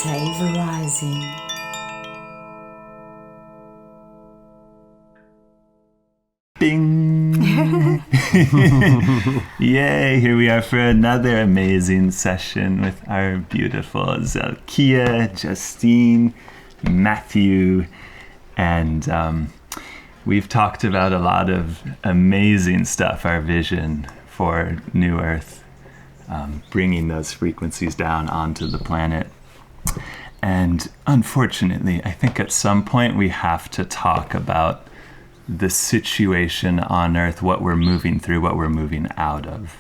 Octave Rising. Bing! Yay! Here we are for another amazing session with our beautiful Zalkia, Justine, Matthew, and we've talked about a lot of amazing stuff, our vision for New Earth, bringing those frequencies down onto the planet. And unfortunately, I think at some point we have to talk about the situation on Earth, what we're moving through, what we're moving out of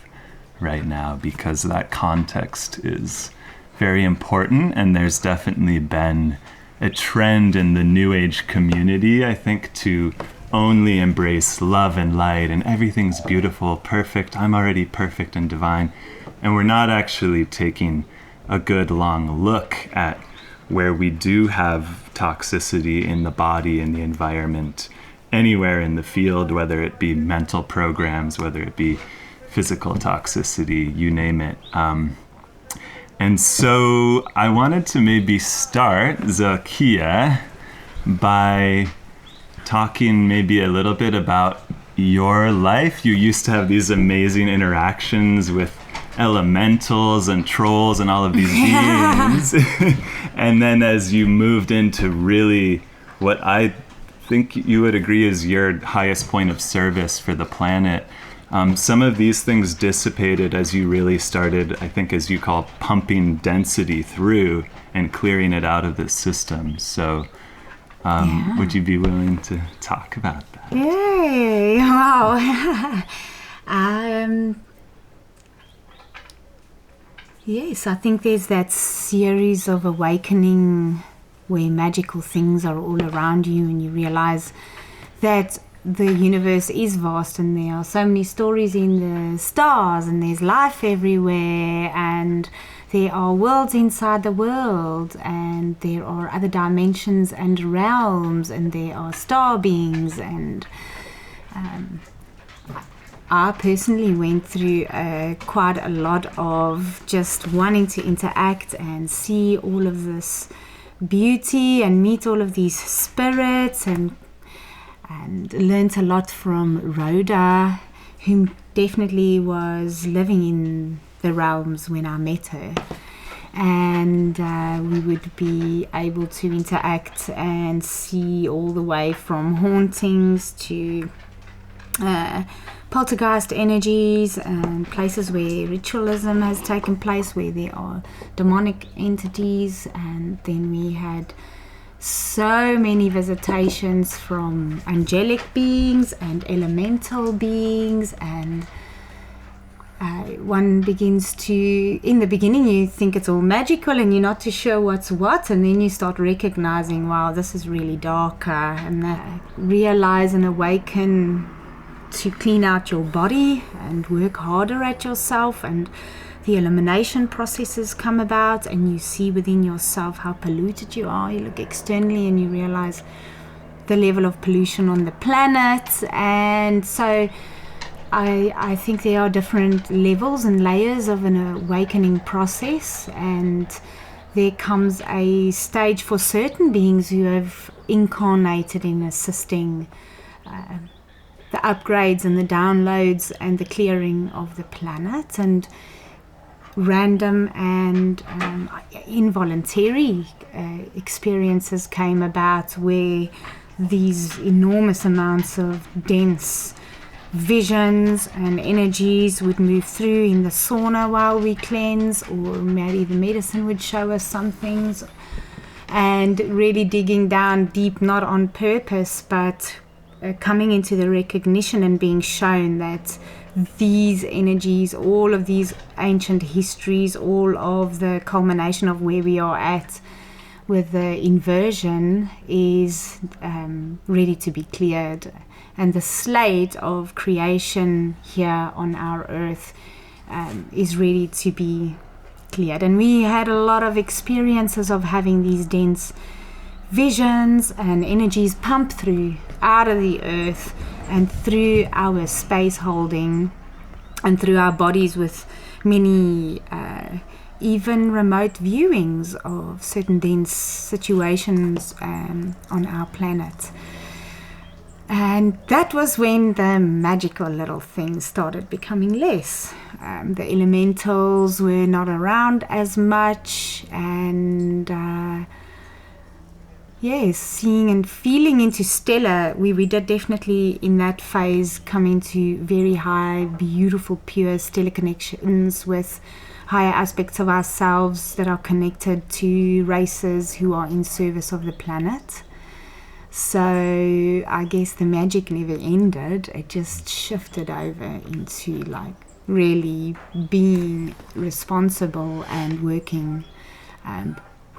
right now, because that context is very important. And there's definitely been a trend in the New Age community, I think, to only embrace love and light and everything's beautiful, perfect, I'm already perfect and divine. And we're not actually taking a good long look at where we do have toxicity in the body, in the environment, anywhere in the field, whether it be mental programs, whether it be physical toxicity, you name it. And so I wanted to maybe start, Zalkia, by talking maybe a little bit about your life. You used to have these amazing interactions with elementals and trolls and all of these beings. And then as you moved into really what I think you would agree is your highest point of service for the planet, some of these things dissipated as you really started, I think, as you call, pumping density through and clearing it out of the system. So would you be willing to talk about that? Yay! Wow. Yes, I think there's that series of awakening where magical things are all around you and you realize that the universe is vast and there are so many stories in the stars and there's life everywhere and there are worlds inside the world and there are other dimensions and realms and there are star beings. And I personally went through quite a lot of just wanting to interact and see all of this beauty and meet all of these spirits, and learned a lot from Rhoda, who definitely was living in the realms when I met her. And we would be able to interact and see all the way from hauntings to poltergeist energies and places where ritualism has taken place, where there are demonic entities. And then we had so many visitations from angelic beings and elemental beings, and one begins to, in the beginning you think it's all magical and you're not too sure what's what, and then you start recognizing, wow, this is really darker, and realize and awaken to clean out your body and work harder at yourself, and the elimination processes come about and you see within yourself how polluted you are. You look externally and you realize the level of pollution on the planet. And so I think there are different levels and layers of an awakening process, and there comes a stage for certain beings who have incarnated in assisting the upgrades and the downloads and the clearing of the planet. And random and involuntary experiences came about where these enormous amounts of dense visions and energies would move through in the sauna while we cleanse, or maybe the medicine would show us some things, and really digging down deep, not on purpose, but coming into the recognition and being shown that these energies, all of these ancient histories, all of the culmination of where we are at with the inversion is ready to be cleared. And the slate of creation here on our earth is ready to be cleared. And we had a lot of experiences of having these dense visions and energies pumped through out of the earth and through our space holding and through our bodies with many even remote viewings of certain dense situations on our planet. And that was when the magical little things started becoming less. The elementals were not around as much, and seeing and feeling into stellar, we did definitely in that phase come into very high, beautiful, pure stellar connections with higher aspects of ourselves that are connected to races who are in service of the planet. So I guess the magic never ended. It just shifted over into like really being responsible and working,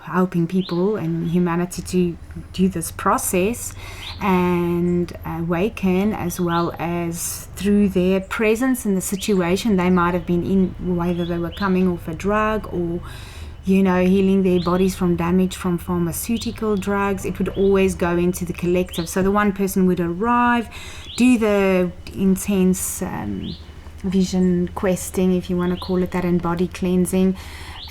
helping people and humanity to do this process and awaken, as well as through their presence in the situation they might have been in, whether they were coming off a drug or healing their bodies from damage from pharmaceutical drugs. It would always go into the collective. So the one person would arrive, do the intense vision questing, if you want to call it that, and body cleansing,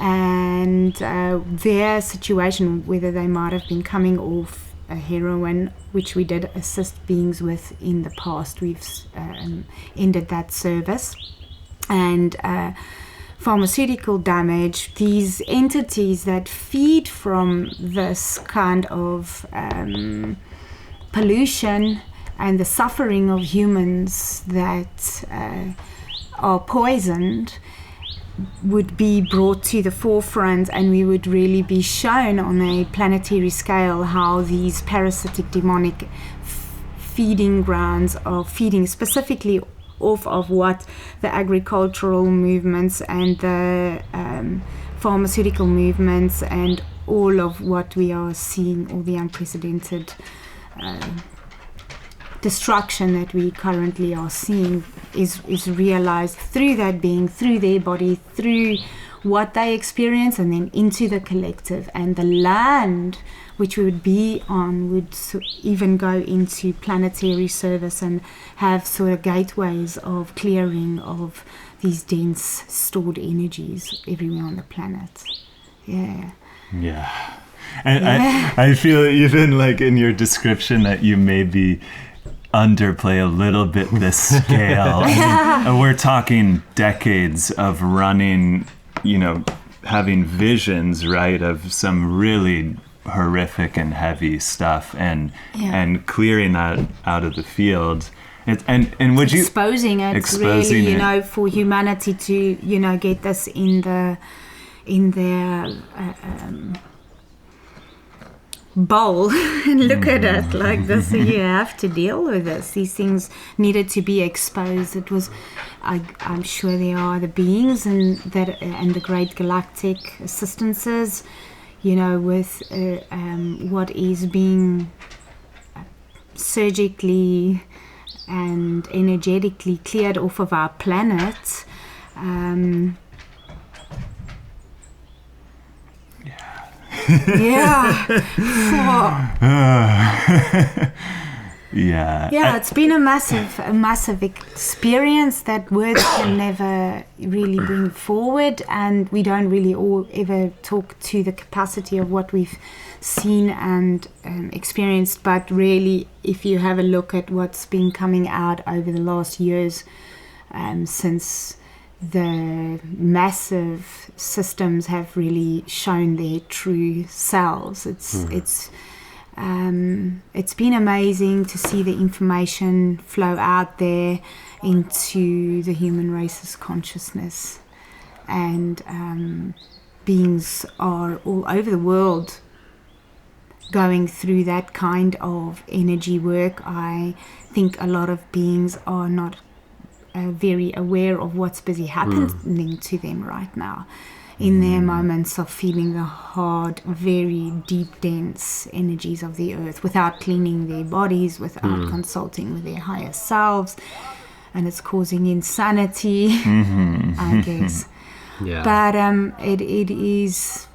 and their situation, whether they might have been coming off a heroin, which we did assist beings with in the past. We've ended that service. And pharmaceutical damage, these entities that feed from this kind of pollution and the suffering of humans that are poisoned would be brought to the forefront, and we would really be shown on a planetary scale how these parasitic demonic feeding grounds are feeding specifically off of what the agricultural movements and the pharmaceutical movements and all of what we are seeing, all the unprecedented destruction that we currently are seeing is realized through that being, through their body, through what they experience, and then into the collective. And the land which we would be on would even go into planetary service and have sort of gateways of clearing of these dense stored energies everywhere on the planet. And I feel even like in your description that you maybe underplay a little bit the scale. We're talking decades of running, having visions, right, of some really horrific and heavy stuff, and clearing that out of the field, and would you exposing it really, for humanity to get this in their bowl and look at it like this. You have to deal with this. These things needed to be exposed. It was, I'm sure there are the beings and the great galactic assistances, with what is being surgically and energetically cleared off of our planet. It's been a massive experience that words can never really bring forward, and we don't really ever talk to the capacity of what we've seen and experienced. But really, if you have a look at what's been coming out over the last years, since the massive systems have really shown their true selves, it's been amazing to see the information flow out there into the human race's consciousness, and beings are all over the world going through that kind of energy work. I think a lot of beings are not very aware of what's busy happening to them right now in their moments of feeling the hard, very deep, dense energies of the earth without cleaning their bodies, without consulting with their higher selves, and it's causing insanity, I guess. But it is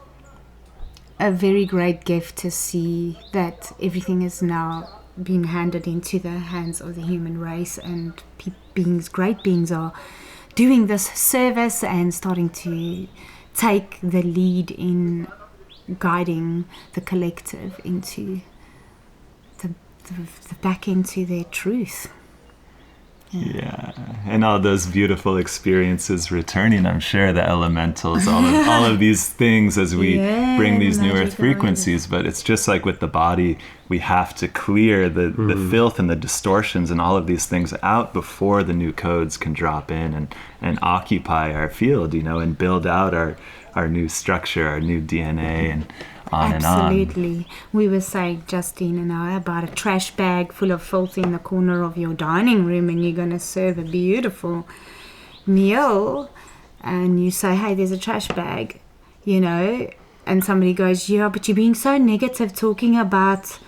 a very great gift to see that everything is now being handed into the hands of the human race, and great beings are doing this service and starting to take the lead in guiding the collective into the back into their truth. Yeah, and all those beautiful experiences returning, I'm sure, the elementals, all of these things as we bring these new earth frequencies. But it's just like with the body, we have to clear the filth and the distortions and all of these things out before the new codes can drop in and occupy our field, and build out our new structure, our new DNA, and on Absolutely. and on. We were saying, Justine and I, about a trash bag full of filth in the corner of your dining room, and you're going to serve a beautiful meal, and you say, hey, there's a trash bag, and somebody goes, yeah, but you're being so negative talking about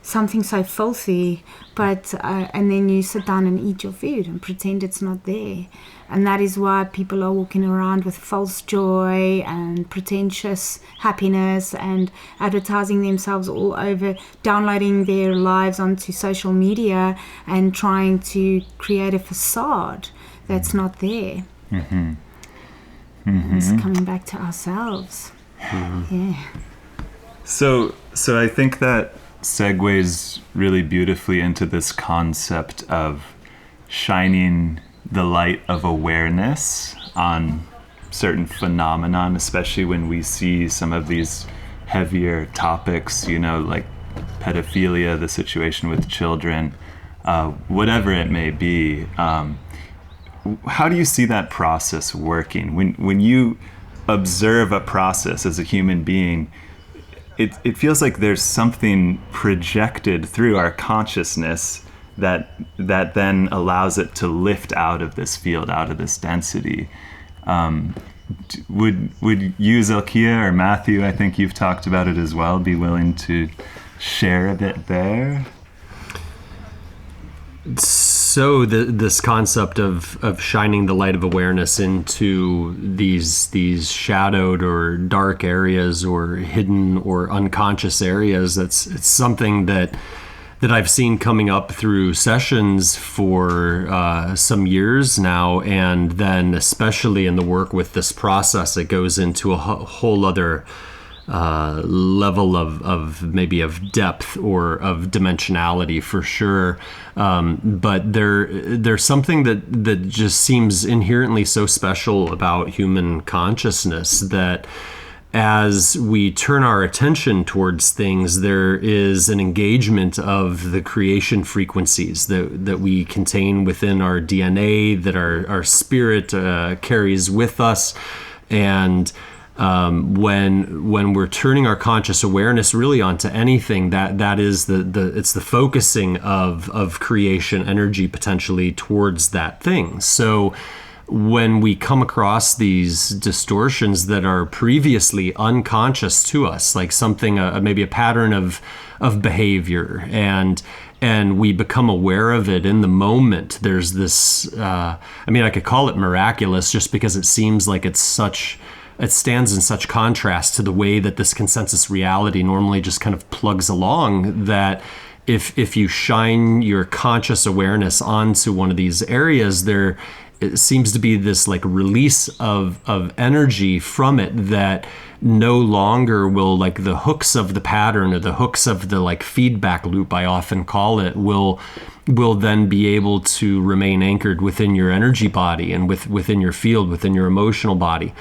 something so filthy, but and then you sit down and eat your food and pretend it's not there. And that is why people are walking around with false joy and pretentious happiness and advertising themselves all over, downloading their lives onto social media and trying to create a facade that's not there. Mm-hmm. Mm-hmm. It's coming back to ourselves. Mm-hmm. Yeah. So I think that segues really beautifully into this concept of shining the light of awareness on certain phenomenon, especially when we see some of these heavier topics, like pedophilia, the situation with children, whatever it may be. How do you see that process working? When you observe a process as a human being, it feels like there's something projected through our consciousness that then allows it to lift out of this field, out of this density. Would you, Zalkia, or Matthew, I think you've talked about it as well, be willing to share a bit there? So this concept of shining the light of awareness into these shadowed or dark areas or hidden or unconscious areas, it's something that I've seen coming up through sessions for some years now, and then especially in the work with this process, it goes into a whole other level of maybe of depth or of dimensionality for sure. But there's something that just seems inherently so special about human consciousness, that as we turn our attention towards things, there is an engagement of the creation frequencies that we contain within our DNA, that our spirit carries with us. And when we're turning our conscious awareness really onto anything, that is it's the focusing of creation energy potentially towards that thing. So when we come across these distortions that are previously unconscious to us, like something, maybe a pattern of behavior, and we become aware of it in the moment, there's this, I could call it miraculous just because it seems like it stands in such contrast to the way that this consensus reality normally just kind of plugs along, that if you shine your conscious awareness onto one of these areas, it seems to be this like release of energy from it that no longer will, like the hooks of the pattern or the hooks of the like feedback loop, I often call it, will then be able to remain anchored within your energy body and within your field, within your emotional body.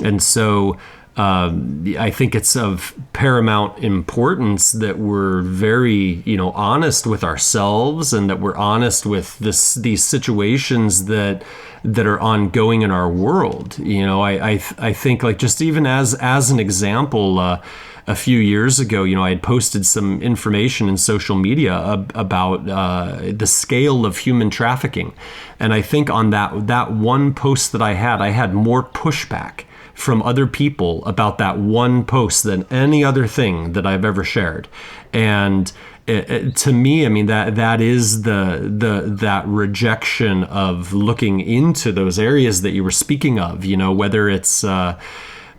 And so I think it's of paramount importance that we're very, honest with ourselves, and that we're honest with these situations that are ongoing in our world. I think, like, just even as an example, a few years ago, I had posted some information in social media about the scale of human trafficking, and I think on that one post that I had more pushback from other people about that one post than any other thing that I've ever shared. And to me, that is that rejection of looking into those areas that you were speaking of, whether it's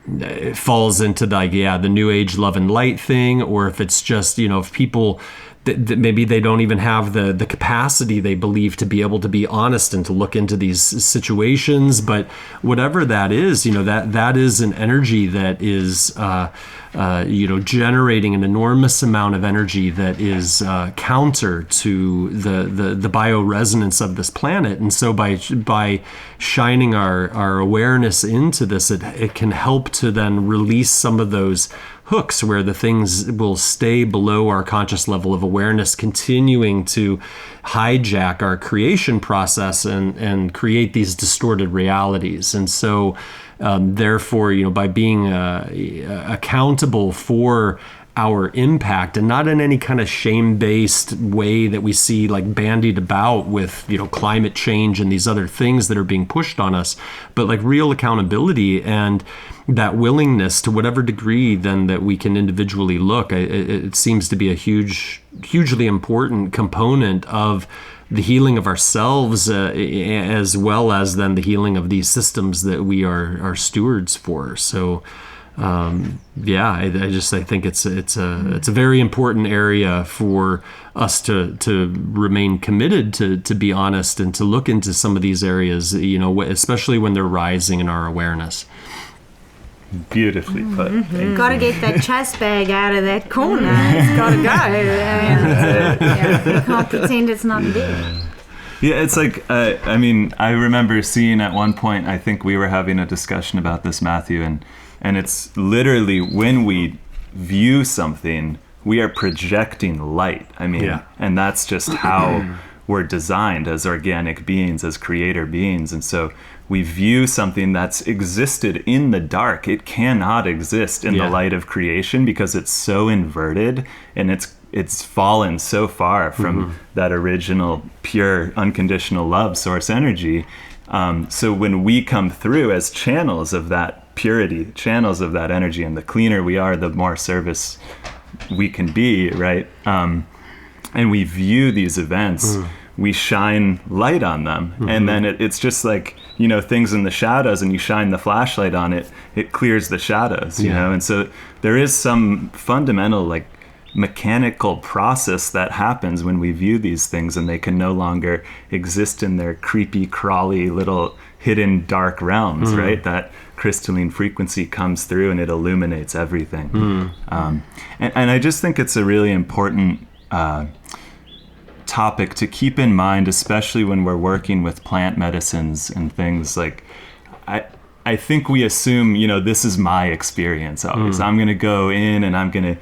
it falls into the new age love and light thing, or if it's just, if people maybe they don't even have the capacity they believe to be able to be honest and to look into these situations. But whatever that is, that is an energy that is generating an enormous amount of energy that is counter to the bioresonance of this planet. And so by shining our awareness into this, it can help to then release some of those hooks where the things will stay below our conscious level of awareness, continuing to hijack our creation process and create these distorted realities. And so therefore, by being accountable for our impact, and not in any kind of shame-based way that we see like bandied about with climate change and these other things that are being pushed on us, but like real accountability and that willingness to whatever degree then that we can individually look. It seems to be a hugely important component of the healing of ourselves, as well as then the healing of these systems that we are stewards for. So I think it's a very important area for us to remain committed to be honest and to look into some of these areas, especially when they're rising in our awareness. Beautifully put. Got to get that chest bag out of that corner. It's got to go. You can't pretend it's not there. Yeah, it's like, I remember seeing at one point, I think we were having a discussion about this, Matthew, and it's literally when we view something, we are projecting light. And that's just how we're designed as organic beings, as creator beings. And so we view something that's existed in the dark. It cannot exist in the light of creation because it's so inverted, and it's fallen so far from that original pure unconditional love source energy. So when we come through as channels of that purity, channels of that energy, and the cleaner we are, the more service we can be, right? And we view these events, we shine light on them. And then it's just like, things in the shadows, and you shine the flashlight on it, it clears the shadows, you know? And so there is some fundamental, like, mechanical process that happens when we view these things, and they can no longer exist in their creepy, crawly little hidden dark realms, right? That crystalline frequency comes through and it illuminates everything. And I just think it's a really important topic to keep in mind, especially when we're working with plant medicines and things. Like, I think we assume, this is my experience always. I'm going to go in and I'm going to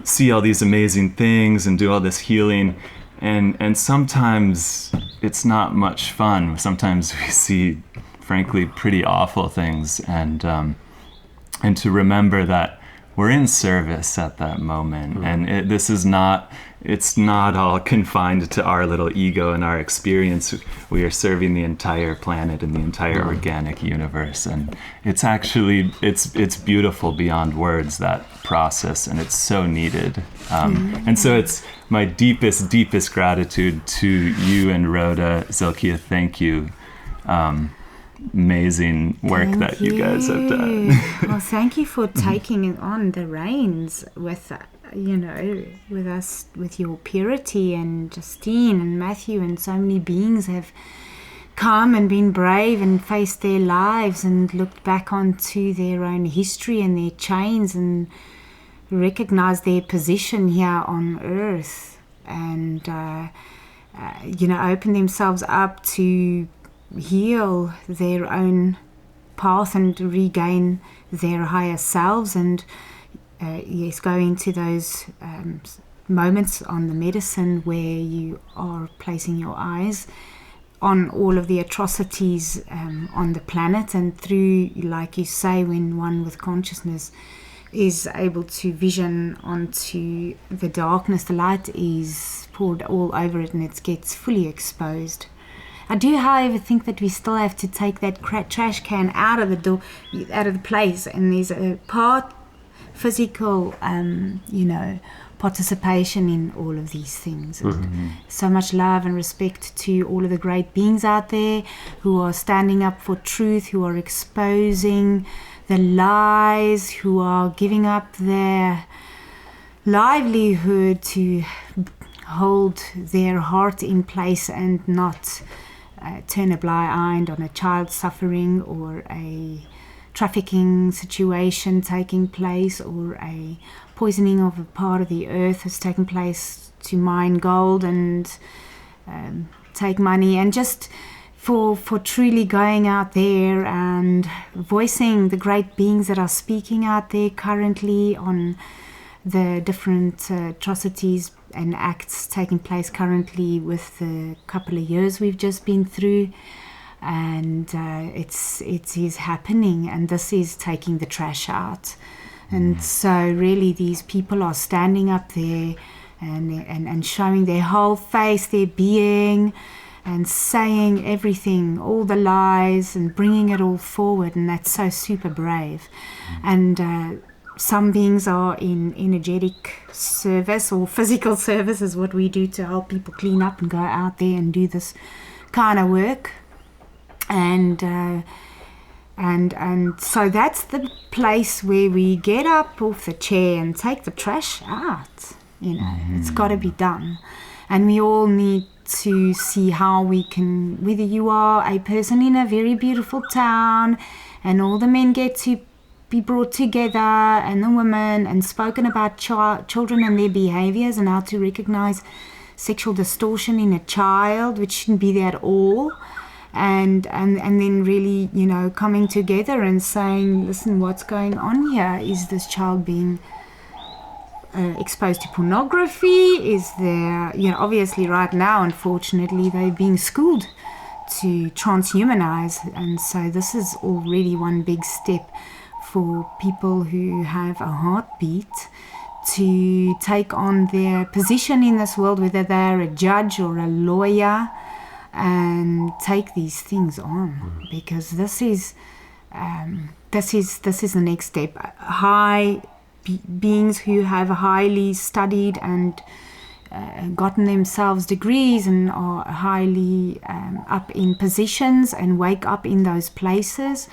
see all these amazing things and do all this healing, and sometimes it's not much fun. Sometimes we see, frankly, pretty awful things, and to remember that we're in service at that moment, and it's not all confined to our little ego and our experience. We are serving the entire planet and the entire organic universe, and it's actually it's beautiful beyond words, that process, and it's so needed. And so it's my deepest gratitude to you and Rhoda, Zelkia. Thank you. Amazing work that you guys have done. Well, thank you for taking on the reins with with us, with your purity, and Justine and Matthew, and so many beings have come and been brave and faced their lives and looked back onto their own history and their chains and recognized their position here on earth, and open themselves up to heal their own path and regain their higher selves, and go into those moments on the medicine where you are placing your eyes on all of the atrocities on the planet, and through, like you say, when one with consciousness is able to vision onto the darkness, the light is poured all over it and it gets fully exposed. I do, however, think that we still have to take that trash can out of the door, out of the place, and there's a part physical, participation in all of these things. And so much love and respect to all of the great beings out there who are standing up for truth, who are exposing the lies, who are giving up their livelihood to hold their heart in place and not turn a blind eye on a child suffering, or a trafficking situation taking place, or a poisoning of a part of the earth has taken place to mine gold and take money, and just for truly going out there and voicing the great beings that are speaking out there currently on the different atrocities and acts taking place currently with the couple of years we've just been through. And it is happening, and this is taking the trash out. And so really these people are standing up there and showing their whole face, their being, and saying everything, all the lies, and bringing it all forward. And that's so super brave. And some beings are in energetic service, or physical service is what we do to help people clean up and go out there and do this kind of work. And so that's the place where we get up off the chair and take the trash out. It's got to be done. And we all need to see how we can, whether you are a person in a very beautiful town and all the men get to be brought together, and the women, and spoken about children and their behaviors, and how to recognize sexual distortion in a child, which shouldn't be there at all. And then really, coming together and saying, listen, what's going on here? Is this child being exposed to pornography? Is there, obviously right now, unfortunately, they're being schooled to transhumanize. And so this is already one big step for people who have a heartbeat to take on their position in this world, whether they're a judge or a lawyer, and take these things on, because this is the next step. High beings who have highly studied and gotten themselves degrees and are highly up in positions and wake up in those places.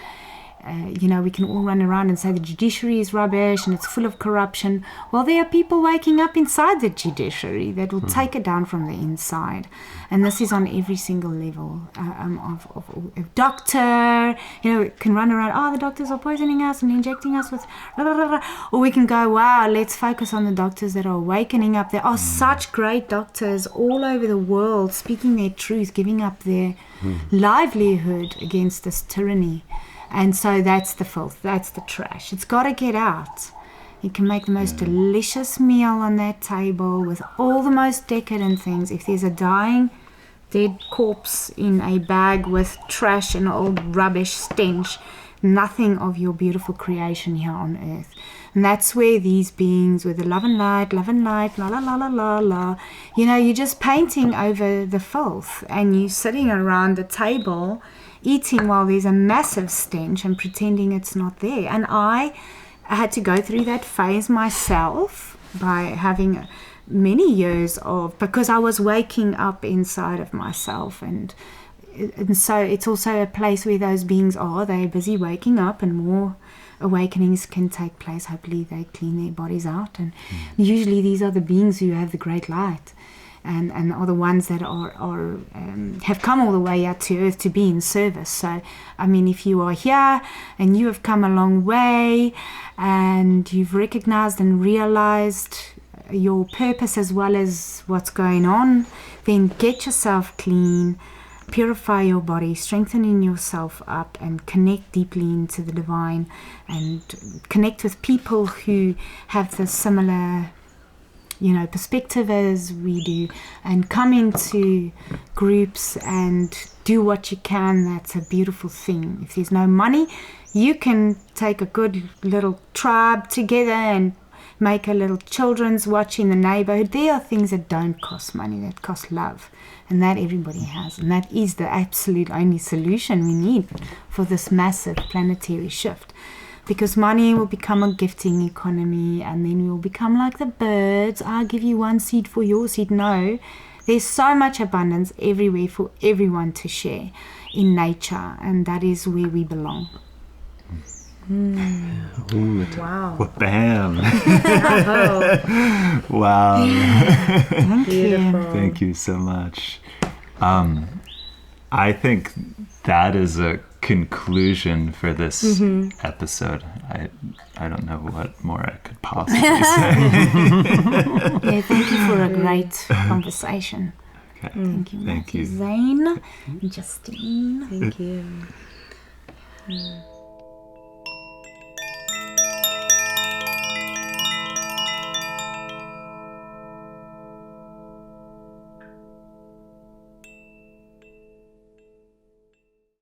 We can all run around and say the judiciary is rubbish and it's full of corruption. Well, there are people waking up inside the judiciary that will take it down from the inside. And this is on every single level of doctor. Can run around, the doctors are poisoning us and injecting us with blah, blah, blah, blah. Or we can go, wow, let's focus on the doctors that are awakening up. There are such great doctors all over the world speaking their truth, giving up their livelihood against this tyranny. And so that's the filth, that's the trash. It's got to get out. You can make the most delicious meal on that table with all the most decadent things. If there's a dying, dead corpse in a bag with trash and old rubbish stench, nothing of your beautiful creation here on earth. And that's where these beings with the love and light, la la la la la la, you're just painting over the filth, and you're sitting around the table eating while there's a massive stench and pretending it's not there. And I had to go through that phase myself by having many years because I was waking up inside of myself, and so it's also a place where those beings they're busy waking up, and more awakenings can take place. Hopefully they clean their bodies out, and usually these are the beings who have the great light. And are the ones that are have come all the way out to earth to be in service. So, if you are here and you have come a long way and you've recognized and realized your purpose as well as what's going on, then get yourself clean, purify your body, strengthening yourself up, and connect deeply into the divine, and connect with people who have the similar perspective as we do, and come into groups and do what you can. That's a beautiful thing. If there's no money, you can take a good little tribe together and make a little children's watch in the neighborhood. There are things that don't cost money, that cost love, and that everybody has, and that is the absolute only solution we need for this massive planetary shift. Because money will become a gifting economy, and then we'll become like the birds. I'll give you one seed for your seed. No, there's so much abundance everywhere for everyone to share in nature, and that is where we belong. Wow. Bam. Oh, Wow. thank Beautiful. you. Thank you so much. I think that is a conclusion for this episode. I don't know what more I could possibly say. Yeah, thank you for a great conversation. Okay. Thank you, Thank you. Zane and Justine. Thank you.